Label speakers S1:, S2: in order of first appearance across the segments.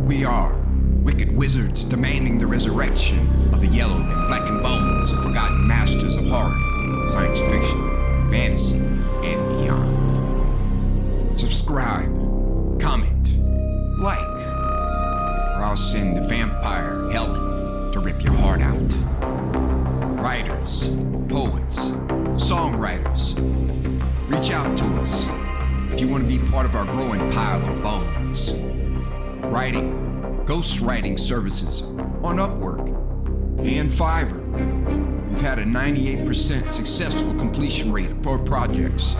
S1: We are wicked wizards demanding the resurrection of the yellowed and blackened bones of forgotten masters of horror, science fiction, fantasy, and beyond. Subscribe, comment, like, or I'll send the vampire Helen to rip your heart out. Writers, poets, songwriters, reach out to us if you want to be part of our growing pile of bones. Writing, ghostwriting services on Upwork and Fiverr. We've had a 98% successful completion rate for projects.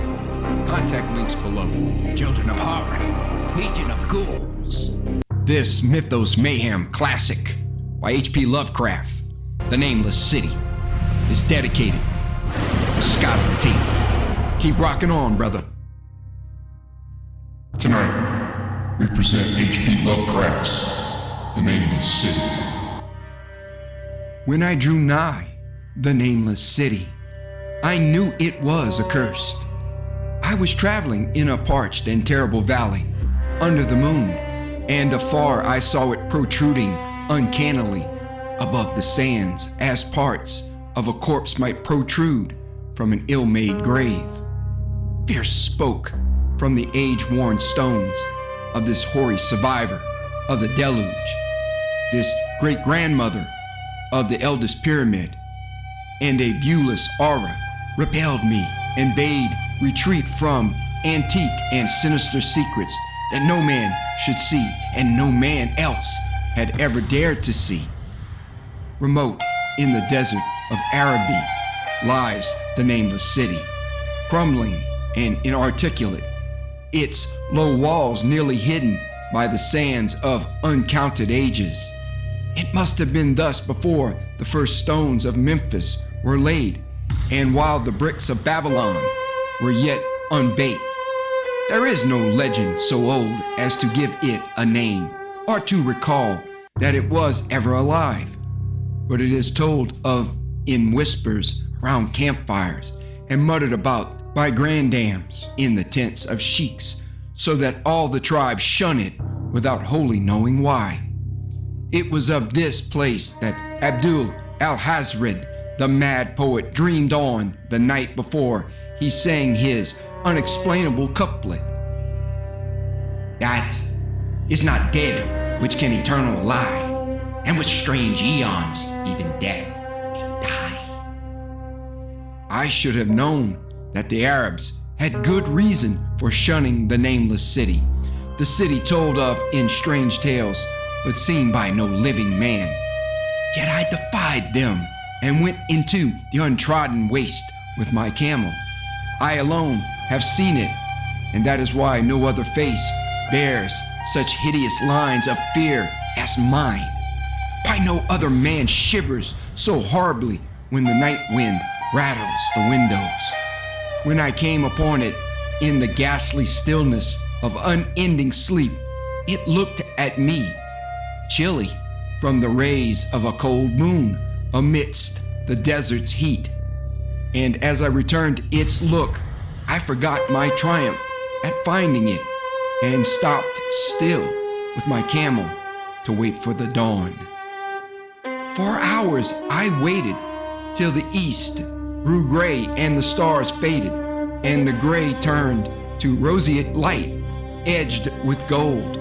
S1: Contact links below. Children of Horror, Legion of Ghouls. This Mythos Mayhem classic by H.P. Lovecraft, The Nameless City, is dedicated to Scott Tate. Keep rocking on, brother.
S2: Tonight, we present H.P. Lovecraft's The Nameless City.
S1: When I drew nigh the Nameless City, I knew it was accursed. I was traveling in a parched and terrible valley under the moon, and afar I saw it protruding uncannily above the sands as parts of a corpse might protrude from an ill-made grave. Fierce spoke from the age-worn stones of this hoary survivor of the deluge, this great-grandmother of the eldest pyramid, and a viewless aura repelled me and bade retreat from antique and sinister secrets that no man should see and no man else had ever dared to see. Remote in the desert of Araby lies the Nameless City, crumbling and inarticulate, its low walls nearly hidden by the sands of uncounted ages. It must have been thus before the first stones of Memphis were laid, and while the bricks of Babylon were yet unbaked. There is no legend so old as to give it a name, or to recall that it was ever alive, but it is told of in whispers around campfires and muttered about by grandams in the tents of sheiks, so that all the tribe shun it without wholly knowing why. It was of this place that Abdul al-Hazred, the mad poet, dreamed on the night before he sang his unexplainable couplet. That is not dead which can eternal lie, and with strange aeons even death may die. I should have known that the Arabs had good reason for shunning the Nameless City, the city told of in strange tales, but seen by no living man. Yet I defied them and went into the untrodden waste with my camel. I alone have seen it, and that is why no other face bears such hideous lines of fear as mine. Why no other man shivers so horribly when the night wind rattles the windows. When I came upon it in the ghastly stillness of unending sleep, it looked at me, chilly from the rays of a cold moon amidst the desert's heat. And as I returned its look, I forgot my triumph at finding it and stopped still with my camel to wait for the dawn. For hours I waited till the east grew gray and the stars faded, and the gray turned to roseate light edged with gold.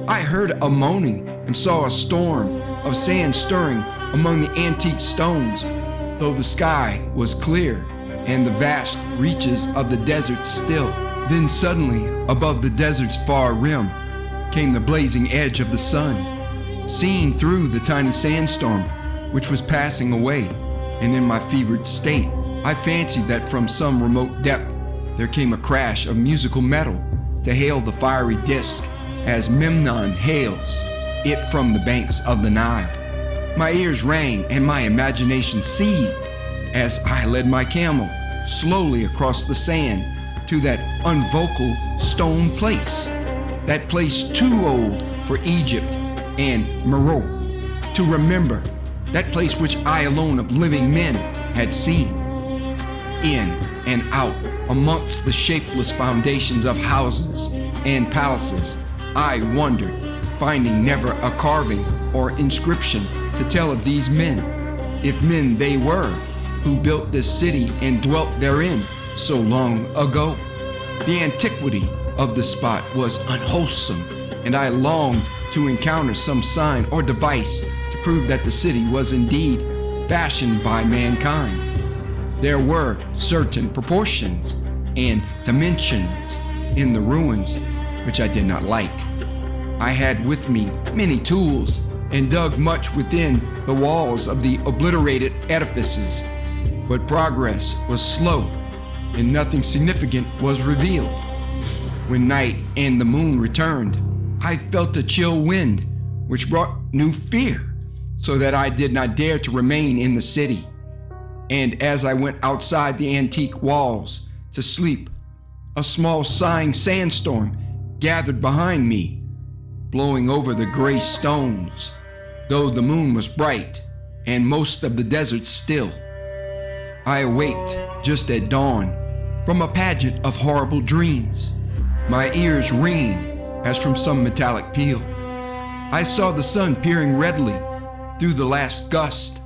S1: I heard a moaning and saw a storm of sand stirring among the antique stones, though the sky was clear and the vast reaches of the desert still. Then suddenly, above the desert's far rim, came the blazing edge of the sun, seen through the tiny sandstorm which was passing away, and in my fevered state, I fancied that from some remote depth there came a crash of musical metal to hail the fiery disk as Memnon hails it from the banks of the Nile. My ears rang and my imagination seethed as I led my camel slowly across the sand to that unvocal stone place, that place too old for Egypt and Meroe to remember, that place which I alone of living men had seen. In and out amongst the shapeless foundations of houses and palaces, I wandered, finding never a carving or inscription to tell of these men, if men they were, who built this city and dwelt therein so long ago. The antiquity of the spot was unwholesome, and I longed to encounter some sign or device to prove that the city was indeed fashioned by mankind. There were certain proportions and dimensions in the ruins which I did not like. I had with me many tools and dug much within the walls of the obliterated edifices, but progress was slow and nothing significant was revealed. When night and the moon returned, I felt a chill wind which brought new fear, so that I did not dare to remain in the city. And as I went outside the antique walls to sleep, a small sighing sandstorm gathered behind me, blowing over the gray stones, though the moon was bright and most of the desert still. I awaked just at dawn from a pageant of horrible dreams, my ears ringing as from some metallic peal. I saw the sun peering redly through the last gust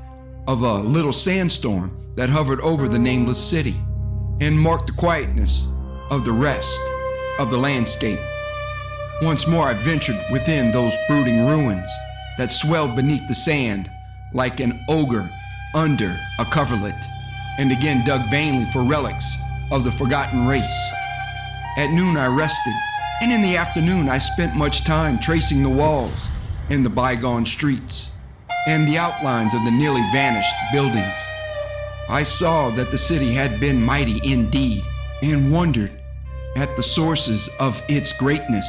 S1: of a little sandstorm that hovered over the nameless city and marked the quietness of the rest of the landscape. Once more I ventured within those brooding ruins that swelled beneath the sand like an ogre under a coverlet, and again dug vainly for relics of the forgotten race. At noon I rested, and in the afternoon I spent much time tracing the walls and the bygone streets and the outlines of the nearly vanished buildings. I saw that the city had been mighty indeed, and wondered at the sources of its greatness.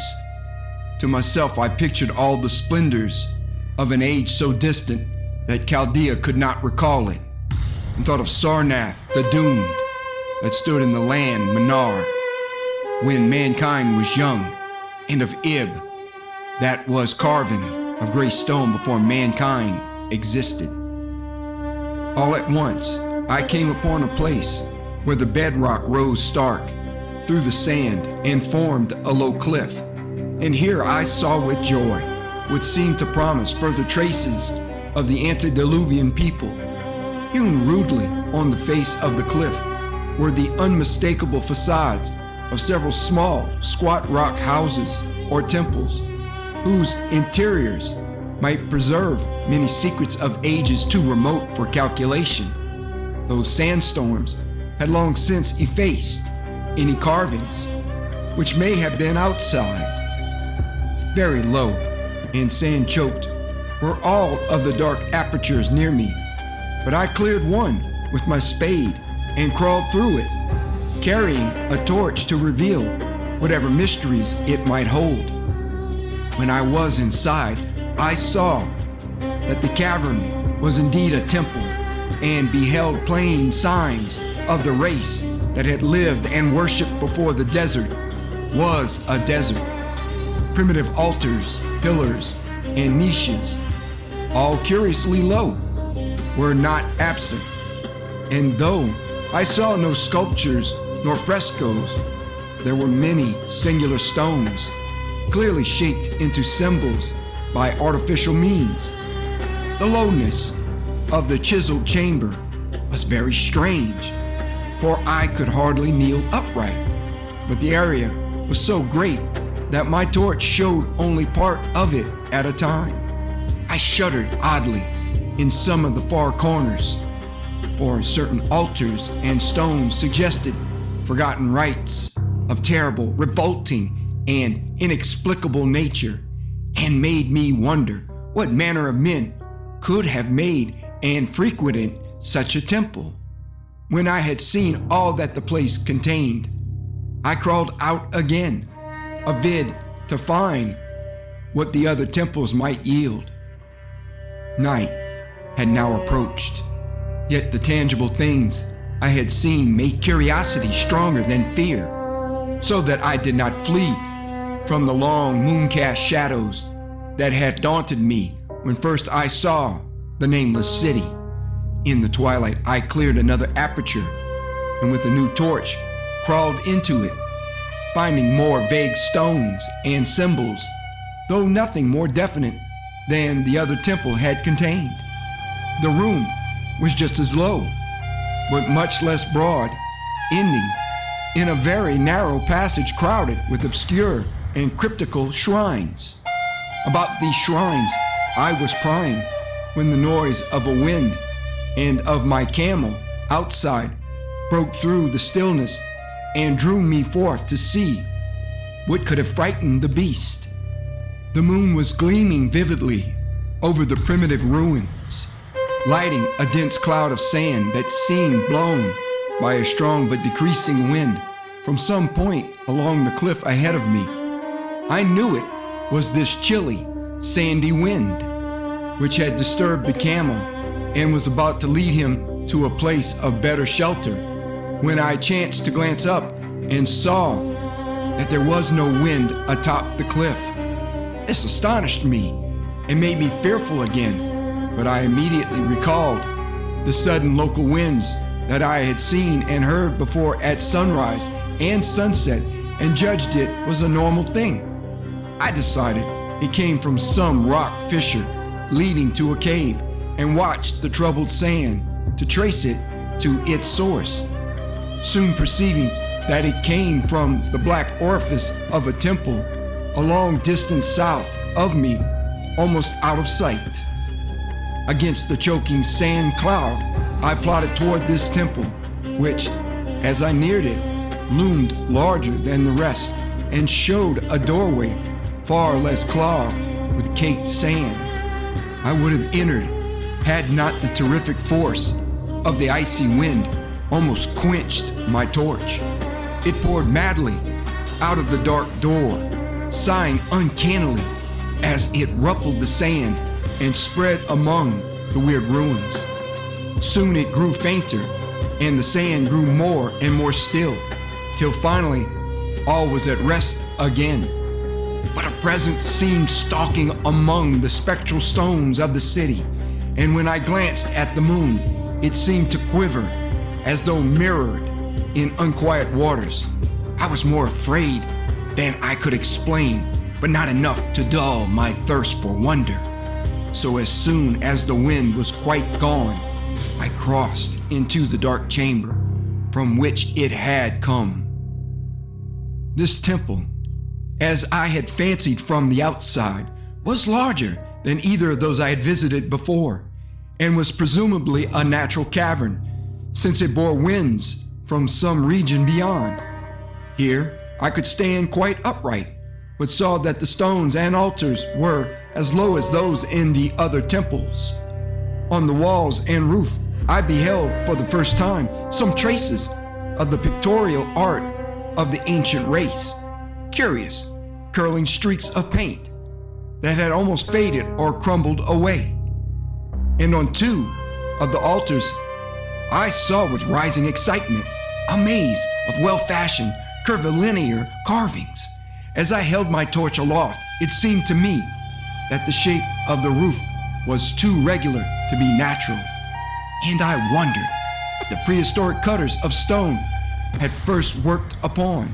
S1: To myself I pictured all the splendors of an age so distant that Chaldea could not recall it, and thought of Sarnath the Doomed that stood in the land Manar when mankind was young, and of Ib that was carven of gray stone before mankind existed. All at once I came upon a place where the bedrock rose stark through the sand and formed a low cliff, and here I saw with joy what seemed to promise further traces of the antediluvian people. Hewn rudely on the face of the cliff were the unmistakable facades of several small, squat rock houses or temples, whose interiors might preserve many secrets of ages too remote for calculation. Those sandstorms had long since effaced any carvings, which may have been outside. Very low and sand-choked were all of the dark apertures near me, but I cleared one with my spade and crawled through it, carrying a torch to reveal whatever mysteries it might hold. When I was inside, I saw that the cavern was indeed a temple, and beheld plain signs of the race that had lived and worshipped before the desert was a desert. Primitive altars, pillars, and niches, all curiously low, were not absent. And though I saw no sculptures nor frescoes, there were many singular stones, clearly shaped into symbols by artificial means. The lowness of the chiseled chamber was very strange, for I could hardly kneel upright, but the area was so great that my torch showed only part of it at a time. I shuddered oddly in some of the far corners, for certain altars and stones suggested forgotten rites of terrible, revolting, and inexplicable nature, and made me wonder what manner of men could have made and frequented such a temple. When I had seen all that the place contained, I crawled out again, avid to find what the other temples might yield. Night had now approached, yet the tangible things I had seen made curiosity stronger than fear, so that I did not flee from the long moon-cast shadows that had daunted me when first I saw the nameless city. In the twilight, I cleared another aperture, and with a new torch, crawled into it, finding more vague stones and symbols though nothing more definite than the other temple had contained. The room was just as low, but much less broad, ending in a very narrow passage crowded with obscure and cryptical shrines. About these shrines I was prying when the noise of a wind and of my camel outside broke through the stillness and drew me forth to see what could have frightened the beast. The moon was gleaming vividly over the primitive ruins, lighting a dense cloud of sand that seemed blown by a strong but decreasing wind from some point along the cliff ahead of me. I knew it was this chilly, sandy wind, which had disturbed the camel and was about to lead him to a place of better shelter, when I chanced to glance up and saw that there was no wind atop the cliff. This astonished me and made me fearful again, but I immediately recalled the sudden local winds that I had seen and heard before at sunrise and sunset and judged it was a normal thing. I decided it came from some rock fissure leading to a cave and watched the troubled sand to trace it to its source, soon perceiving that it came from the black orifice of a temple a long distance south of me, almost out of sight. Against the choking sand cloud, I plodded toward this temple, which, as I neared it, loomed larger than the rest and showed a doorway far less clogged with caked sand. I would have entered had not the terrific force of the icy wind almost quenched my torch. It poured madly out of the dark door, sighing uncannily as it ruffled the sand and spread among the weird ruins. Soon it grew fainter, and the sand grew more and more still, till finally all was at rest again. But a presence seemed stalking among the spectral stones of the city, and when I glanced at the moon, it seemed to quiver as though mirrored in unquiet waters. I was more afraid than I could explain, but not enough to dull my thirst for wonder. So as soon as the wind was quite gone, I crossed into the dark chamber from which it had come. This temple, as I had fancied from the outside, was larger than either of those I had visited before, and was presumably a natural cavern, since it bore winds from some region beyond. Here I could stand quite upright, but saw that the stones and altars were as low as those in the other temples. On the walls and roof I beheld for the first time some traces of the pictorial art of the ancient race, curious, curling streaks of paint that had almost faded or crumbled away. And on two of the altars I saw with rising excitement a maze of well-fashioned curvilinear carvings. As I held my torch aloft, it seemed to me that the shape of the roof was too regular to be natural, and I wondered what the prehistoric cutters of stone had first worked upon.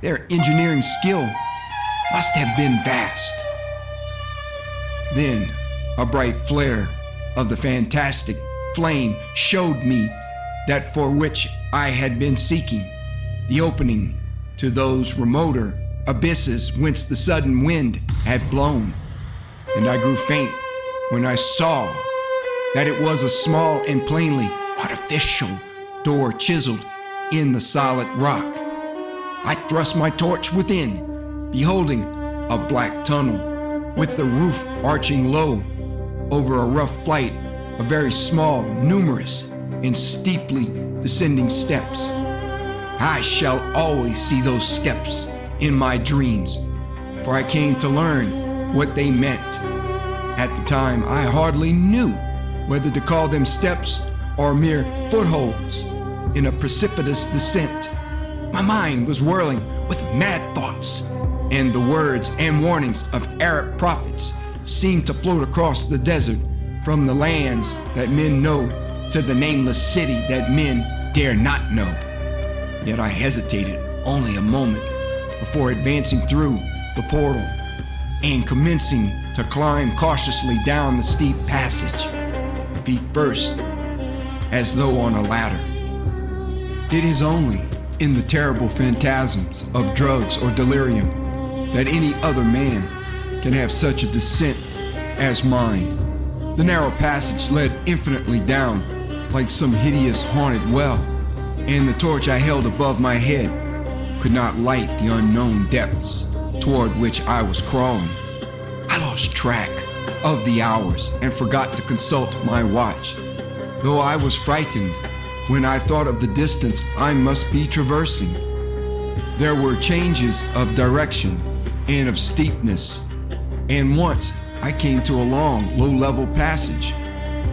S1: Their engineering skill must have been vast. Then a bright flare of the fantastic flame showed me that for which I had been seeking, the opening to those remoter abysses whence the sudden wind had blown. And I grew faint when I saw that it was a small and plainly artificial door chiseled in the solid rock. I thrust my torch within, beholding a black tunnel with the roof arching low over a rough flight of very small, numerous, and steeply descending steps. I shall always see those steps in my dreams, for I came to learn what they meant. At the time, I hardly knew whether to call them steps or mere footholds in a precipitous descent. My mind was whirling with mad thoughts, and the words and warnings of Arab prophets seemed to float across the desert from the lands that men know to the nameless city that men dare not know. Yet I hesitated only a moment before advancing through the portal, and commencing to climb cautiously down the steep passage, feet first, as though on a ladder. It is only in the terrible phantasms of drugs or delirium that any other man can have such a descent as mine. The narrow passage led infinitely down like some hideous haunted well, and the torch I held above my head could not light the unknown depths toward which I was crawling. I lost track of the hours and forgot to consult my watch, though I was frightened when I thought of the distance I must be traversing. There were changes of direction and of steepness, and once I came to a long, low-level passage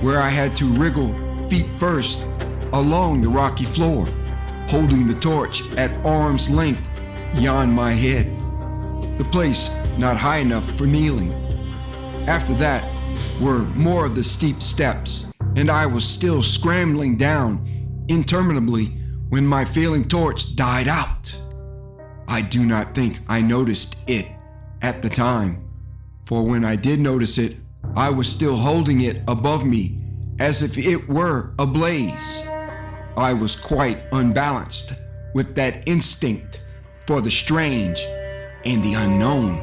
S1: where I had to wriggle feet first along the rocky floor, holding the torch at arm's length beyond my head, the place not high enough for kneeling. After that were more of the steep steps, and I was still scrambling down interminably when my failing torch died out. I do not think I noticed it at the time, for when I did notice it, I was still holding it above me as if it were ablaze. I was quite unbalanced with that instinct for the strange and the unknown,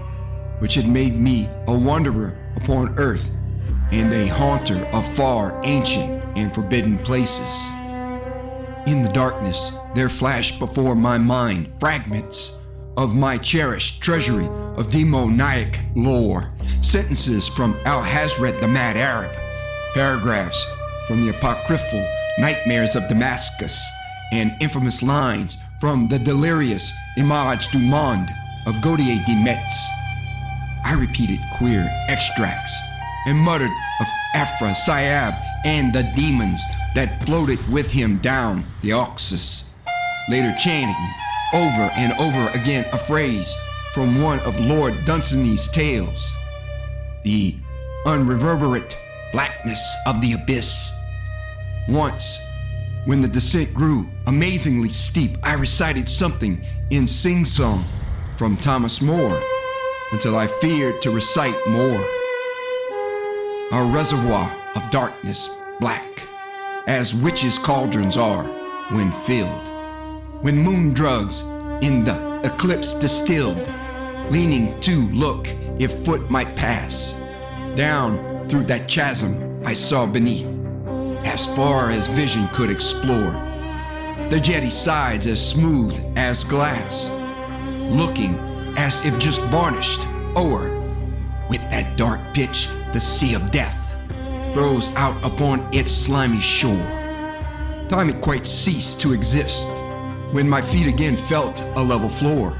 S1: which had made me a wanderer upon earth and a haunter of far ancient and forbidden places. In the darkness, there flashed before my mind fragments of my cherished treasury of demoniac lore, sentences from Al-Hazred the Mad Arab, paragraphs from the apocryphal Nightmares of Damascus, and infamous lines from the delirious Images du Monde of Gautier de Metz. I repeated queer extracts and muttered of Aphra Syab and the demons that floated with him down the Oxus, later chanting over and over again a phrase from one of Lord Dunsany's tales: the unreverberate blackness of the abyss. Once, when the descent grew amazingly steep, I recited something in sing-song from Thomas More until I feared to recite more. A reservoir of darkness black, as witches' cauldrons are when filled, when moon drugs in the eclipse distilled, leaning to look if foot might pass. Down through that chasm I saw beneath, as far as vision could explore, the jetty sides as smooth as glass, looking as if just varnished o'er. With that dark pitch the sea of death throws out upon its slimy shore. Time had quite ceased to exist when my feet again felt a level floor,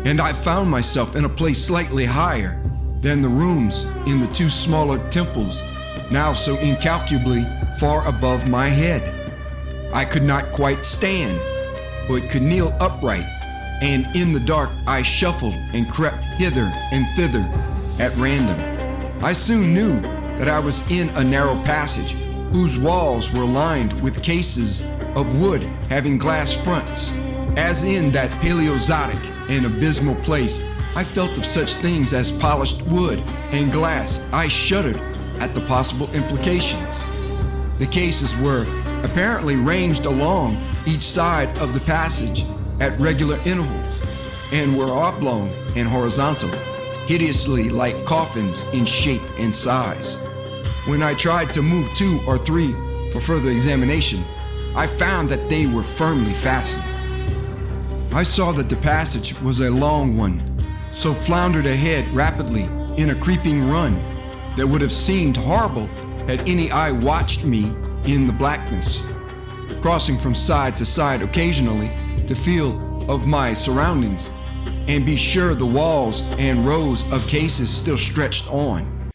S1: and I found myself in a place slightly higher than the rooms in the two smaller temples, now so incalculably far above my head. I could not quite stand, but could kneel upright, and in the dark I shuffled and crept hither and thither at random. I soon knew that I was in a narrow passage whose walls were lined with cases of wood having glass fronts. As in that Paleozoic and abysmal place I felt of such things as polished wood and glass, I shuddered at the possible implications. The cases were apparently ranged along each side of the passage at regular intervals, and were oblong and horizontal, hideously like coffins in shape and size. When I tried to move two or three for further examination, I found that they were firmly fastened. I saw that the passage was a long one, so floundered ahead rapidly in a creeping run that would have seemed horrible had any eye watched me in the blackness, crossing from side to side occasionally to feel of my surroundings and be sure the walls and rows of cases still stretched on.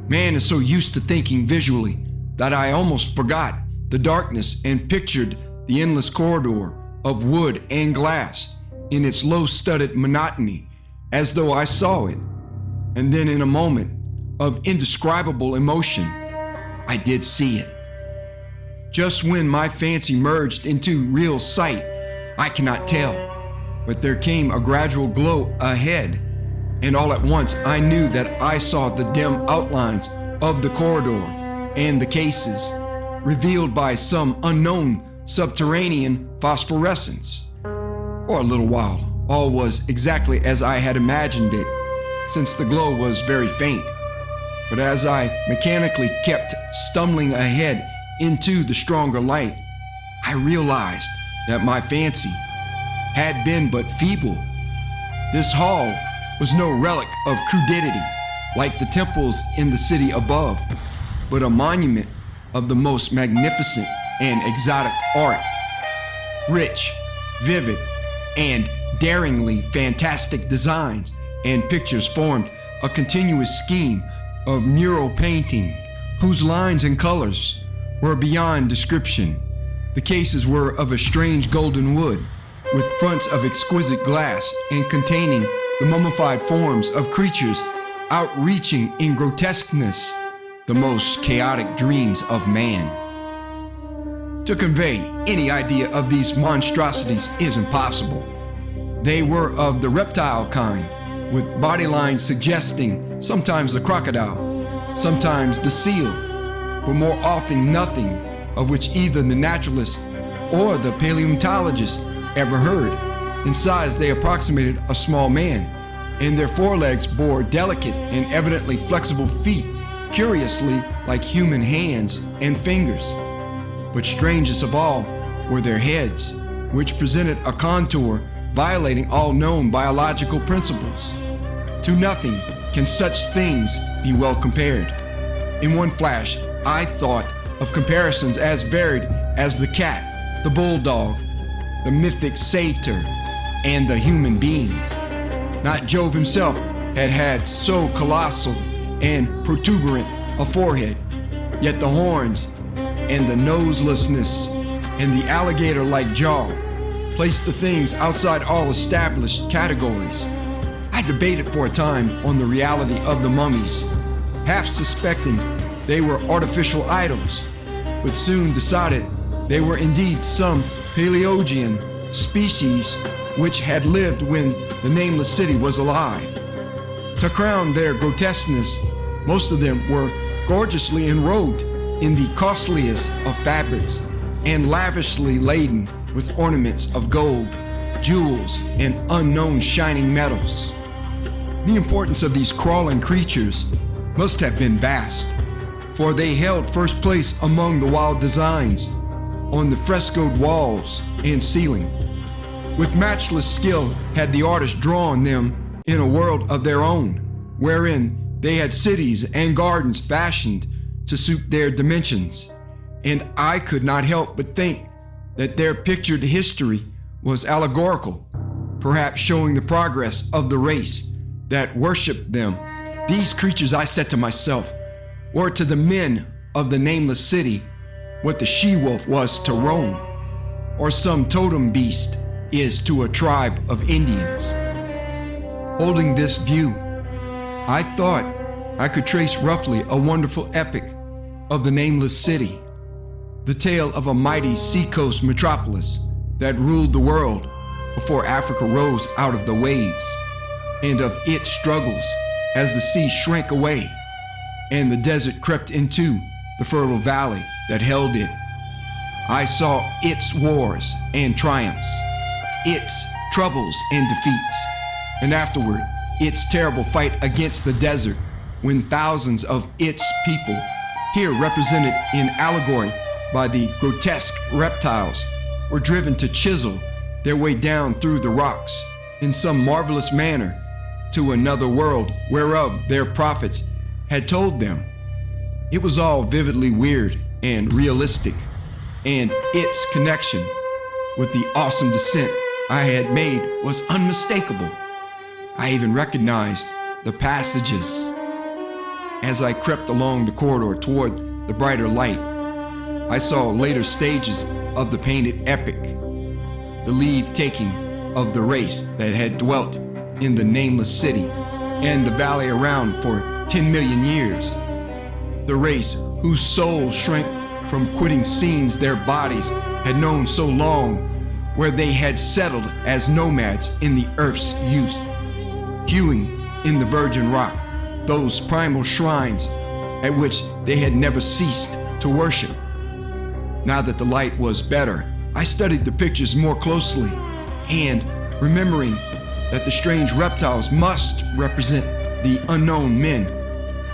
S1: Man is so used to thinking visually that I almost forgot the darkness and pictured the endless corridor of wood and glass in its low-studded monotony as though I saw it. And then in a moment of indescribable emotion, I did see it. Just when my fancy merged into real sight, I cannot tell, but there came a gradual glow ahead, and all at once I knew that I saw the dim outlines of the corridor and the cases, revealed by some unknown subterranean phosphorescence. For a little while, all was exactly as I had imagined it, since the glow was very faint. But as I mechanically kept stumbling ahead into the stronger light, I realized that my fancy had been but feeble. This hall was no relic of crudity like the temples in the city above, but a monument of the most magnificent and exotic art. Rich, vivid, and daringly fantastic designs and pictures formed a continuous scheme of mural painting whose lines and colors were beyond description. The cases were of a strange golden wood, with fronts of exquisite glass and containing the mummified forms of creatures outreaching in grotesqueness the most chaotic dreams of man. To convey any idea of these monstrosities is impossible. They were of the reptile kind, with body lines suggesting sometimes the crocodile, sometimes the seal, but more often nothing of which either the naturalist or the paleontologist ever heard. In size, they approximated a small man, and their forelegs bore delicate and evidently flexible feet, curiously like human hands and fingers. But strangest of all were their heads, which presented a contour violating all known biological principles. To nothing can such things be well compared. In one flash, I thought of comparisons as varied as the cat, the bulldog, the mythic satyr, and the human being. Not Jove himself had had so colossal and protuberant a forehead, yet the horns and the noselessness and the alligator-like jaw placed the things outside all established categories. I debated for a time on the reality of the mummies, half suspecting they were artificial idols, but soon decided they were indeed some Paleogean species which had lived when the Nameless city was alive. To crown their grotesqueness, most of them were gorgeously enrobed in the costliest of fabrics and lavishly laden with ornaments of gold, jewels, and unknown shining metals. The importance of these crawling creatures must have been vast, for they held first place among the wild designs on the frescoed walls and ceiling. With matchless skill had the artist drawn them in a world of their own, wherein they had cities and gardens fashioned to suit their dimensions, and I could not help but think that their pictured history was allegorical, perhaps showing the progress of the race that worshipped them. These creatures, I said to myself, were to the men of the Nameless city what the she-wolf was to Rome, or some totem beast is to a tribe of Indians. Holding this view, I thought I could trace roughly a wonderful epic of the Nameless city, the tale of a mighty seacoast metropolis that ruled the world before Africa rose out of the waves, and of its struggles as the sea shrank away and the desert crept into the fertile valley that held it. I saw its wars and triumphs, its troubles and defeats, and afterward, its terrible fight against the desert when thousands of its people, here represented in allegory by the grotesque reptiles, were driven to chisel their way down through the rocks in some marvelous manner to another world whereof their prophets had told them. It was all vividly weird and realistic, and its connection with the awesome descent I had made was unmistakable. I even recognized the passages. As I crept along the corridor toward the brighter light, I saw later stages of the painted epic, the leave-taking of the race that had dwelt in the Nameless city and the valley around for 10 million years, the race whose souls shrank from quitting scenes their bodies had known so long, where they had settled as nomads in the earth's youth, hewing in the virgin rock, those primal shrines at which they had never ceased to worship. Now that the light was better, I studied the pictures more closely and, remembering that the strange reptiles must represent the unknown men,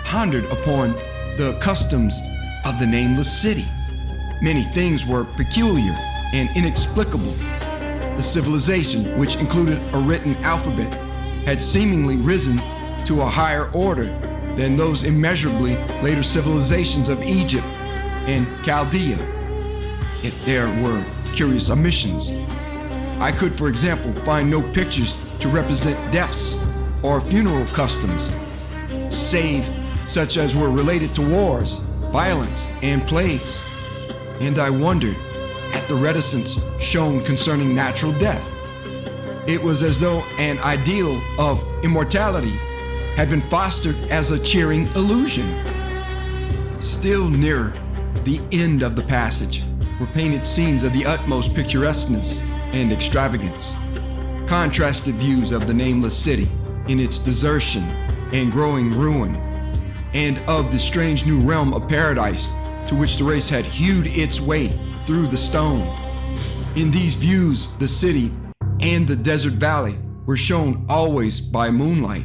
S1: pondered upon the customs of the Nameless city. Many things were peculiar and inexplicable. The civilization, which included a written alphabet, had seemingly risen to a higher order than those immeasurably later civilizations of Egypt and Chaldea. Yet there were curious omissions. I could, for example, find no pictures to represent deaths or funeral customs, save such as were related to wars, violence, and plagues. And I wondered at the reticence shown concerning natural death. It was as though an ideal of immortality had been fostered as a cheering illusion. Still nearer the end of the passage were painted scenes of the utmost picturesqueness and extravagance, contrasted views of the Nameless city in its desertion and growing ruin, and of the strange new realm of paradise to which the race had hewed its way through the stone. In these views, the city and the desert valley were shown always by moonlight,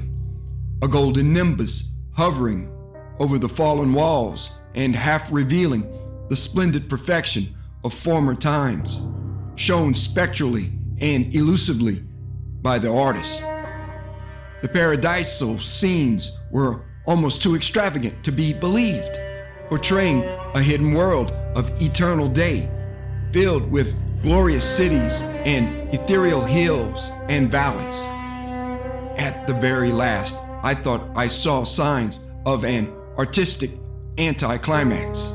S1: a golden nimbus hovering over the fallen walls and half revealing the splendid perfection of former times, shown spectrally and elusively by the artist. The paradisal scenes were almost too extravagant to be believed, portraying a hidden world of eternal day, filled with glorious cities and ethereal hills and valleys. At the very last, I thought I saw signs of an artistic anticlimax.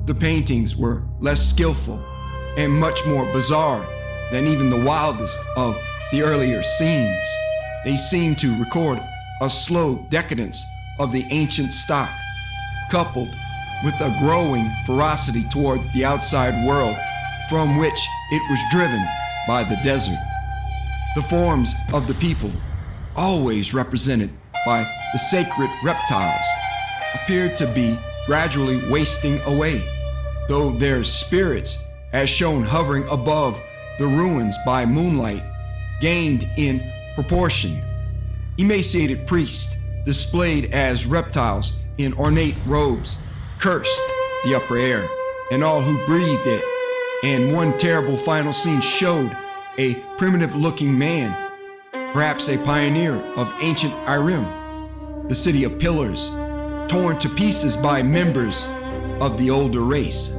S1: The paintings were less skillful and much more bizarre than even the wildest of the earlier scenes. They seemed to record a slow decadence of the ancient stock, coupled with a growing ferocity toward the outside world from which it was driven by the desert. The forms of the people, always represented by the sacred reptiles, appeared to be gradually wasting away, though their spirits, as shown hovering above the ruins by moonlight, gained in proportion. Emaciated priests, displayed as reptiles in ornate robes, cursed the upper air and all who breathed it, and one terrible final scene showed a primitive-looking man, perhaps a pioneer of ancient Irem, the city of pillars, torn to pieces by members of the older race.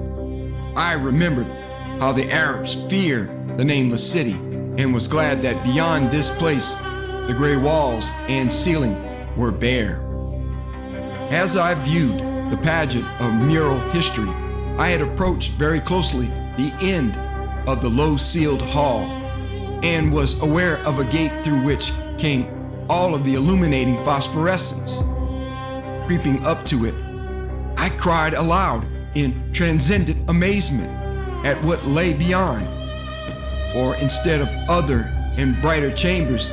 S1: I remembered how the Arabs fear the Nameless city and was glad that beyond this place, the gray walls and ceiling were bare. As I viewed the pageant of mural history, I had approached very closely the end of the low-ceiled hall and was aware of a gate through which came all of the illuminating phosphorescence. Creeping up to it, I cried aloud in transcendent amazement at what lay beyond. For instead of other and brighter chambers,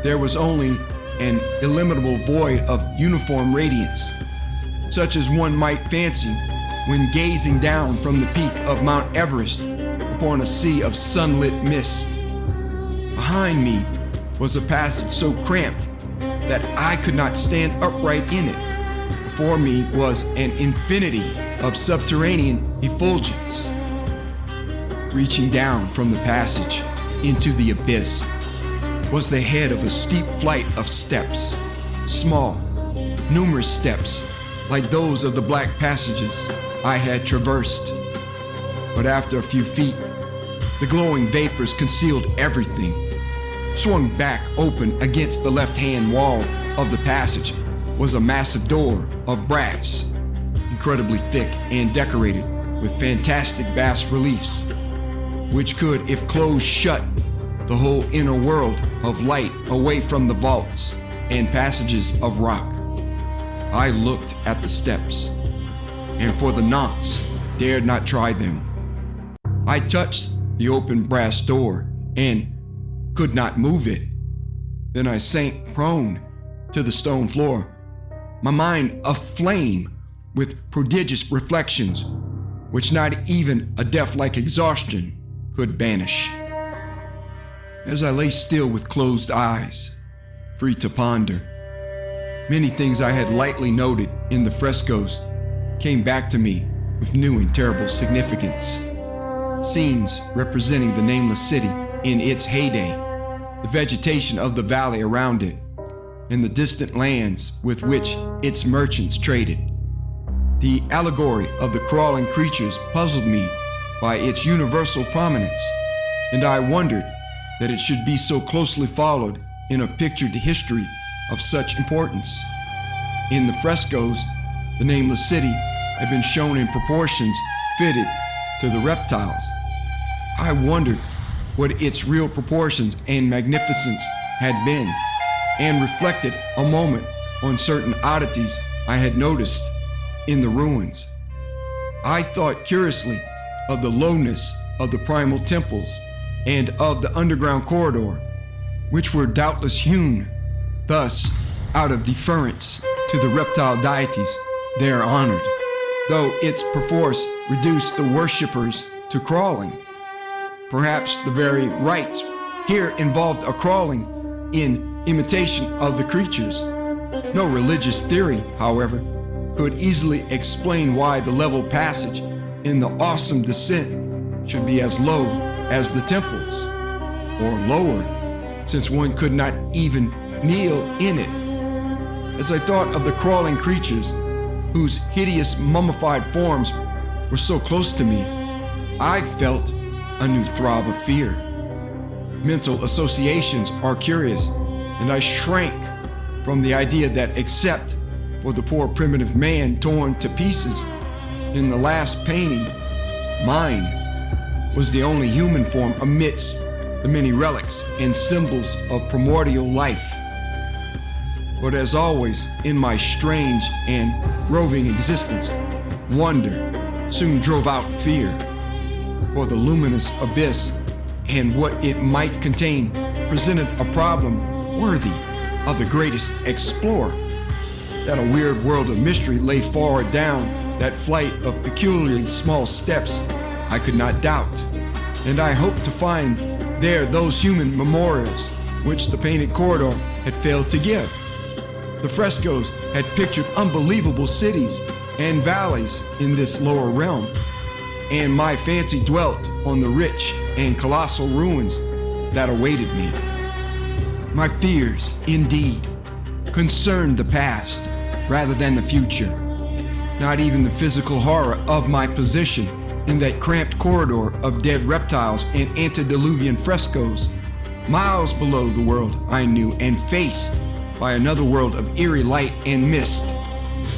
S1: there was only an illimitable void of uniform radiance, such as one might fancy when gazing down from the peak of Mount Everest upon a sea of sunlit mist. Behind me was a passage so cramped that I could not stand upright in it. Before me was an infinity of subterranean effulgence. Reaching down from the passage into the abyss was the head of a steep flight of steps, small, numerous steps like those of the black passages I had traversed. But after a few feet, the glowing vapors concealed everything. Swung back open against the left-hand wall of the passage was a massive door of brass, incredibly thick and decorated with fantastic bas-reliefs, which could, if closed shut, the whole inner world of light away from the vaults and passages of rock. I looked at the steps, and for the nonce dared not try them. I touched the open brass door and could not move it. Then I sank prone to the stone floor, my mind aflame with prodigious reflections, which not even a death-like exhaustion could banish. As I lay still with closed eyes, free to ponder, many things I had lightly noted in the frescoes came back to me with new and terrible significance. Scenes representing the Nameless City in its heyday, the vegetation of the valley around it, and the distant lands with which its merchants traded. The allegory of the crawling creatures puzzled me by its universal prominence, and I wondered that it should be so closely followed in a pictured history of such importance. In the frescoes, the Nameless City had been shown in proportions fitted to the reptiles. I wondered what its real proportions and magnificence had been, and reflected a moment on certain oddities I had noticed in the ruins. I thought curiously of the lowness of the primal temples and of the underground corridor, which were doubtless hewn thus out of deference to the reptile deities there honored, though its perforce reduced the worshippers to crawling. Perhaps the very rites here involved a crawling in imitation of the creatures. No religious theory, however, could easily explain why the level passage in the awesome descent should be as low as the temples, or lower, since one could not even kneel in it. As I thought of the crawling creatures whose hideous mummified forms were so close to me, I felt a new throb of fear. Mental associations are curious, and I shrank from the idea that except for the poor primitive man torn to pieces in the last painting, mine was the only human form amidst the many relics and symbols of primordial life. But as always in my strange and roving existence, wonder soon drove out fear, for the luminous abyss and what it might contain presented a problem worthy of the greatest explorer. That a weird world of mystery lay far down that flight of peculiarly small steps, I could not doubt, and I hoped to find there those human memorials which the painted corridor had failed to give. The frescoes had pictured unbelievable cities and valleys in this lower realm, and my fancy dwelt on the rich and colossal ruins that awaited me. My fears, indeed, concerned the past rather than the future. Not even the physical horror of my position in that cramped corridor of dead reptiles and antediluvian frescoes, miles below the world I knew and faced by another world of eerie light and mist,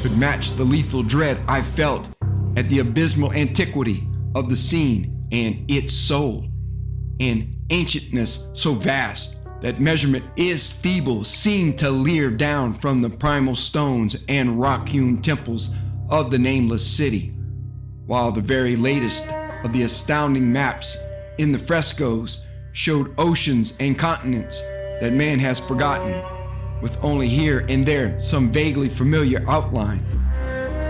S1: could match the lethal dread I felt at the abysmal antiquity of the scene and its soul. An ancientness so vast that measurement is feeble seemed to leer down from the primal stones and rock-hewn temples of the Nameless City, while the very latest of the astounding maps in the frescoes showed oceans and continents that man has forgotten, with only here and there some vaguely familiar outline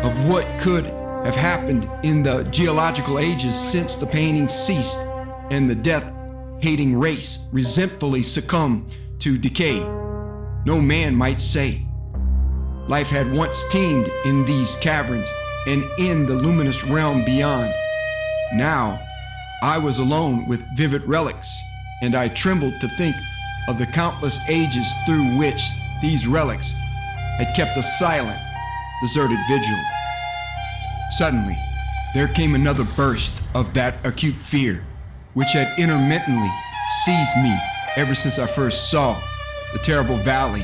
S1: of what could have happened in the geological ages since the painting ceased and the death-hating race resentfully succumbed to decay. No man might say. Life had once teemed in these caverns and in the luminous realm beyond. Now, I was alone with vivid relics, and I trembled to think of the countless ages through which these relics had kept a silent, deserted vigil. Suddenly, there came another burst of that acute fear which had intermittently seized me ever since I first saw the terrible valley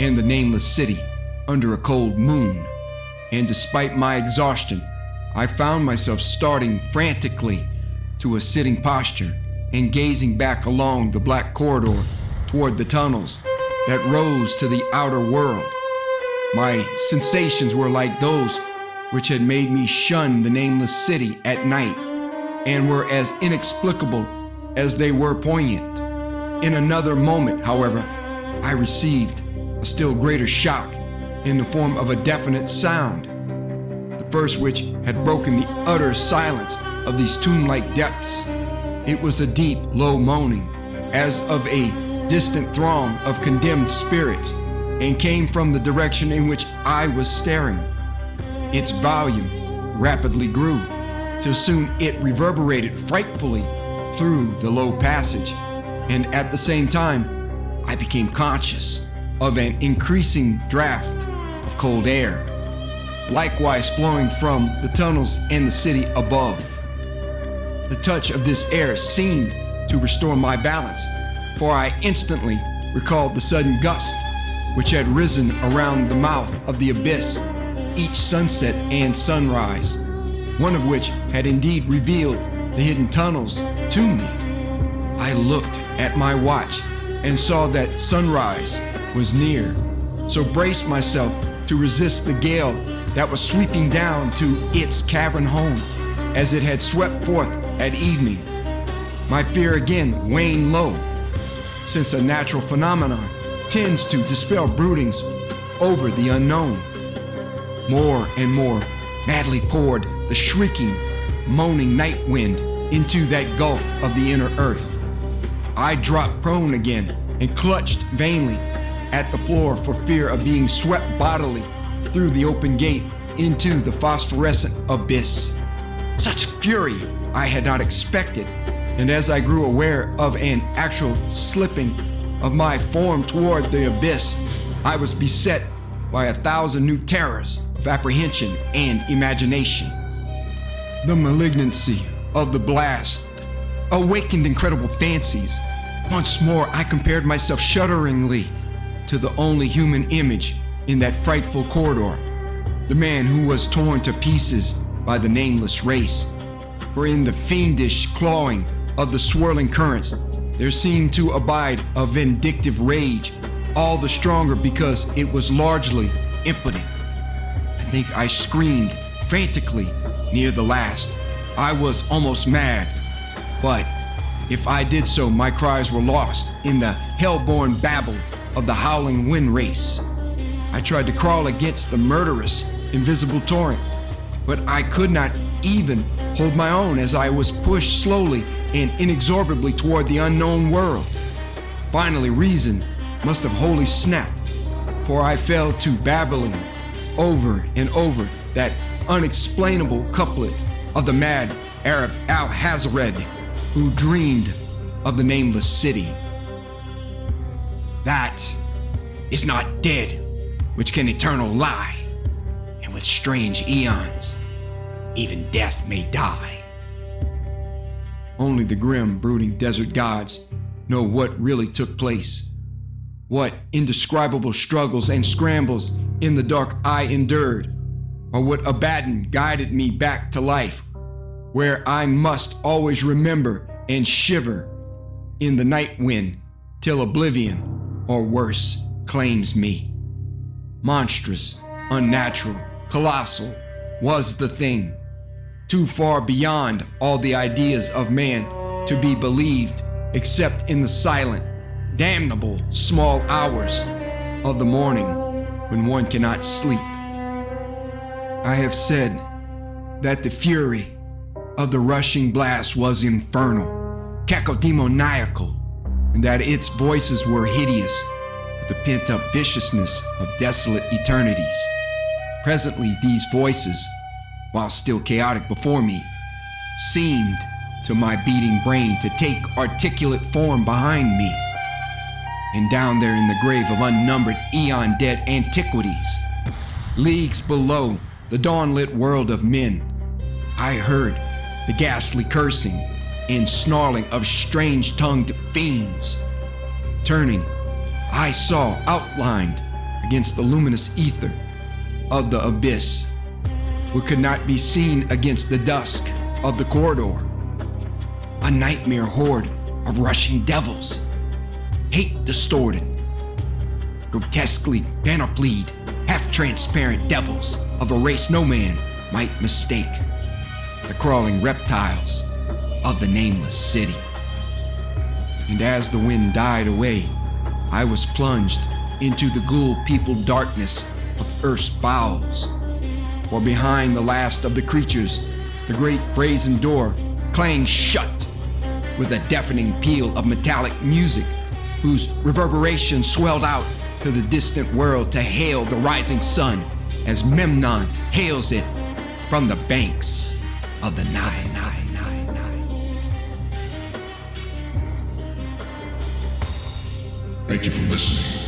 S1: and the Nameless City under a cold moon. And despite my exhaustion, I found myself starting frantically to a sitting posture and gazing back along the black corridor toward the tunnels that rose to the outer world. My sensations were like those which had made me shun the Nameless City at night, and were as inexplicable as they were poignant. In another moment, however, I received a still greater shock in the form of a definite sound, the first which had broken the utter silence of these tomb-like depths. It was a deep, low moaning, as of a distant throng of condemned spirits, and came from the direction in which I was staring. Its volume rapidly grew, till soon it reverberated frightfully through the low passage, and at the same time, I became conscious of an increasing draft of cold air, likewise flowing from the tunnels and the city above. The touch of this air seemed to restore my balance, for I instantly recalled the sudden gust which had risen around the mouth of the abyss each sunset and sunrise, one of which had indeed revealed the hidden tunnels to me. I looked at my watch and saw that sunrise was near, so braced myself to resist the gale that was sweeping down to its cavern home as it had swept forth at evening. My fear again waned low, since a natural phenomenon tends to dispel broodings over the unknown. More and more madly poured the shrieking, moaning night wind into that gulf of the inner earth. I dropped prone again and clutched vainly at the floor for fear of being swept bodily through the open gate into the phosphorescent abyss. Such fury I had not expected, and as I grew aware of an actual slipping of my form toward the abyss, I was beset by 1,000 new terrors of apprehension and imagination. The malignancy of the blast awakened incredible fancies. Once more I compared myself shudderingly to the only human image in that frightful corridor, the man who was torn to pieces by the nameless race. For in the fiendish clawing of the swirling currents, there seemed to abide a vindictive rage, all the stronger because it was largely impotent. I think I screamed frantically near the last. I was almost mad, but if I did so, my cries were lost in the hell-born babble of the howling wind race. I tried to crawl against the murderous, invisible torrent, but I could not even hold my own as I was pushed slowly and inexorably toward the unknown world. Finally, reason must have wholly snapped, for I fell to babbling over and over that unexplainable couplet of the mad Arab Al-Hazred who dreamed of the nameless city. That is not dead which can eternal lie, and with strange aeons even death may die. Only the grim, brooding desert gods know what really took place, what indescribable struggles and scrambles in the dark I endured, or what Abaddon guided me back to life, where I must always remember and shiver in the night wind till oblivion, or worse, claims me. Monstrous, unnatural, colossal was the thing, too far beyond all the ideas of man to be believed except in the silent, damnable small hours of the morning when one cannot sleep. I have said that the fury of the rushing blast was infernal, cacodemoniacal, and that its voices were hideous with the pent-up viciousness of desolate eternities. Presently these voices, while still chaotic before me, seemed to my beating brain to take articulate form behind me. And down there in the grave of unnumbered eon-dead antiquities, leagues below the dawn-lit world of men, I heard the ghastly cursing and snarling of strange-tongued fiends. Turning, I saw outlined against the luminous ether of the abyss what could not be seen against the dusk of the corridor, a nightmare horde of rushing devils, hate-distorted, grotesquely panoplied, half-transparent devils of a race no man might mistake, the crawling reptiles of the nameless city. And as the wind died away, I was plunged into the ghoul people darkness of earth's bowels. For behind the last of the creatures, the great brazen door clangs shut with a deafening peal of metallic music, whose reverberation swelled out to the distant world to hail the rising sun as Memnon hails it from the banks of the Nile.
S2: Thank you for listening.